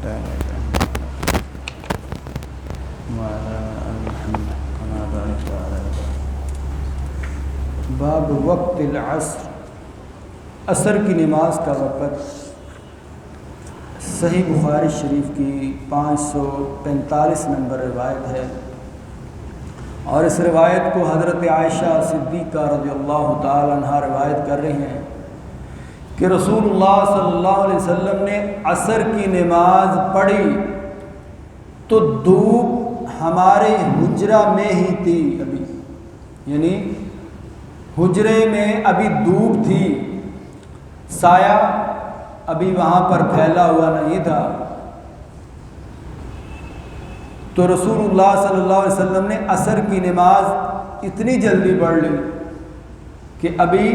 لا إله إلا الله وعلى آل محمد كما باركت على إبراهيم. باب وقت العصر، عصر کی نماز کا وقت. صحیح بخاری شریف کی 545 نمبر روایت ہے، اور اس روایت کو حضرت عائشہ صدیقہ رضی اللہ تعالی عنہ روایت کر رہی ہیں کہ رسول اللہ صلی اللہ علیہ وسلم نے عصر کی نماز پڑھی تو دھوپ ہمارے حجرہ میں ہی تھی، ابھی یعنی حجرے میں ابھی دھوپ تھی، سایہ ابھی وہاں پر پھیلا ہوا نہیں تھا. تو رسول اللہ صلی اللہ علیہ وسلم نے عصر کی نماز اتنی جلدی پڑھ لی کہ ابھی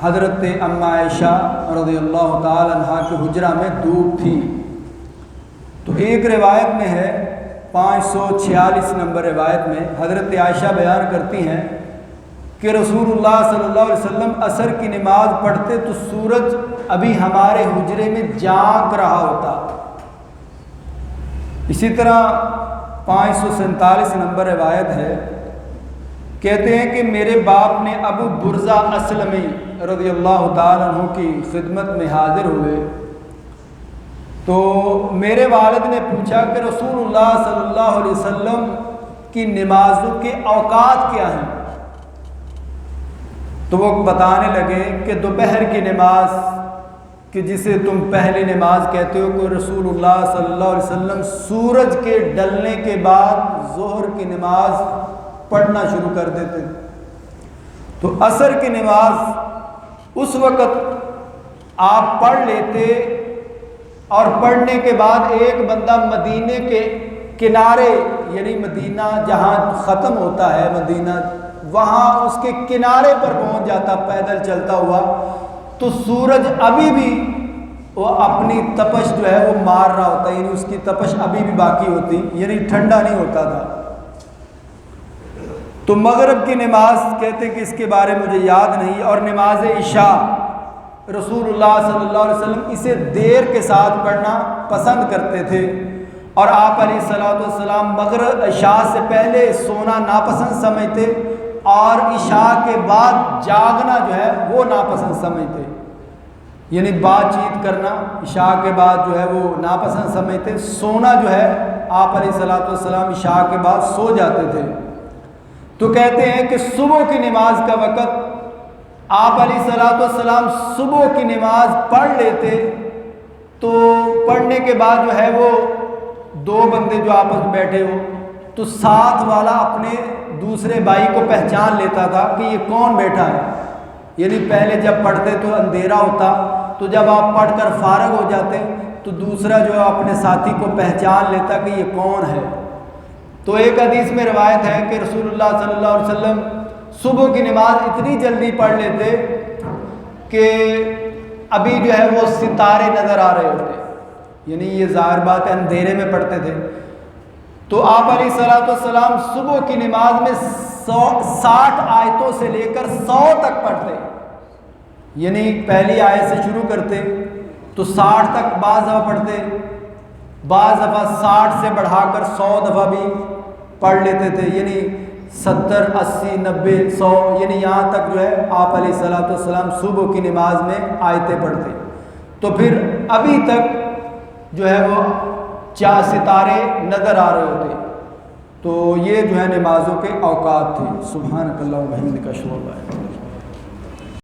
حضرت اما عائشہ رضی اللہ تعالی عنہ کے حجرہ میں دھوپ تھی. تو ایک روایت میں ہے 546 نمبر روایت میں حضرت عائشہ بیان کرتی ہیں کہ رسول اللہ صلی اللہ علیہ وسلم عصر کی نماز پڑھتے تو سورج ابھی ہمارے حجرے میں جاگ رہا ہوتا. اسی طرح 547 نمبر روایت ہے، کہتے ہیں کہ میرے باپ نے ابو برزہ اسلمی رضی اللہ تعالیٰ عنہ کی خدمت میں حاضر ہوئے تو میرے والد نے پوچھا کہ رسول اللہ صلی اللہ علیہ وسلم کی نمازوں کے اوقات کیا ہیں؟ تو وہ بتانے لگے کہ دوپہر کی نماز، کہ جسے تم پہلی نماز کہتے ہو، کہ رسول اللہ صلی اللہ علیہ وسلم سورج کے ڈلنے کے بعد ظہر کی نماز پڑھنا شروع کر دیتے. تو عصر کی نماز اس وقت آپ پڑھ لیتے، اور پڑھنے کے بعد ایک بندہ مدینے کے کنارے، یعنی مدینہ جہاں ختم ہوتا ہے مدینہ، وہاں اس کے کنارے پر پہنچ جاتا پیدل چلتا ہوا. تو سورج ابھی بھی وہ اپنی تپش جو ہے وہ مار رہا ہوتا، یعنی اس کی تپش ابھی بھی باقی ہوتی، یعنی ٹھنڈا نہیں ہوتا تھا. تو مغرب کی نماز کہتے کہ اس کے بارے مجھے یاد نہیں، اور نماز عشاء رسول اللہ صلی اللہ علیہ وسلم اسے دیر کے ساتھ پڑھنا پسند کرتے تھے، اور آپ علیہ الصلوۃ والسلام مغرب عشاء سے پہلے سونا ناپسند سمجھتے، اور عشاء کے بعد جاگنا جو ہے وہ ناپسند سمجھتے، یعنی بات چیت کرنا عشاء کے بعد جو ہے وہ ناپسند سمجھتے. سونا جو ہے آپ علیہ الصلوۃ والسلام عشاء کے بعد سو جاتے تھے. تو کہتے ہیں کہ صبح کی نماز کا وقت آپ علیہ الصلوۃ والسلام صبح کی نماز پڑھ لیتے، تو پڑھنے کے بعد جو ہے وہ دو بندے جو آپس میں بیٹھے ہو تو ساتھ والا اپنے دوسرے بھائی کو پہچان لیتا تھا کہ یہ کون بیٹھا ہے. یعنی پہلے جب پڑھتے تو اندھیرا ہوتا، تو جب آپ پڑھ کر فارغ ہو جاتے تو دوسرا جو ہے اپنے ساتھی کو پہچان لیتا کہ یہ کون ہے. تو ایک حدیث میں روایت ہے کہ رسول اللہ صلی اللہ علیہ وسلم صبح کی نماز اتنی جلدی پڑھ لیتے کہ ابھی جو ہے وہ ستارے نظر آ رہے ہوتے، یعنی یہ ظاہر بات ہے اندھیرے میں پڑھتے تھے. تو آپ علیہ الصلوۃ والسلام صبح کی نماز میں 60 آیتوں سے لے کر 100 تک پڑھتے، یعنی پہلی آیت سے شروع کرتے تو 60 تک بعض دفعہ پڑھتے، بعض دفعہ 60 سے بڑھا کر 100 دفعہ بھی پڑھ لیتے تھے، یعنی 70 80 90 100، یعنی یہاں تک جو ہے آپ علیہ الصلوۃ والسلام صبح کی نماز میں آیتیں پڑھتے. تو پھر ابھی تک جو ہے وہ 4 ستارے نظر آ رہے ہوتے. تو یہ جو ہے نمازوں کے اوقات تھے. سبحانک اللہم و بحمدک اشہد ان لا الہ الا انت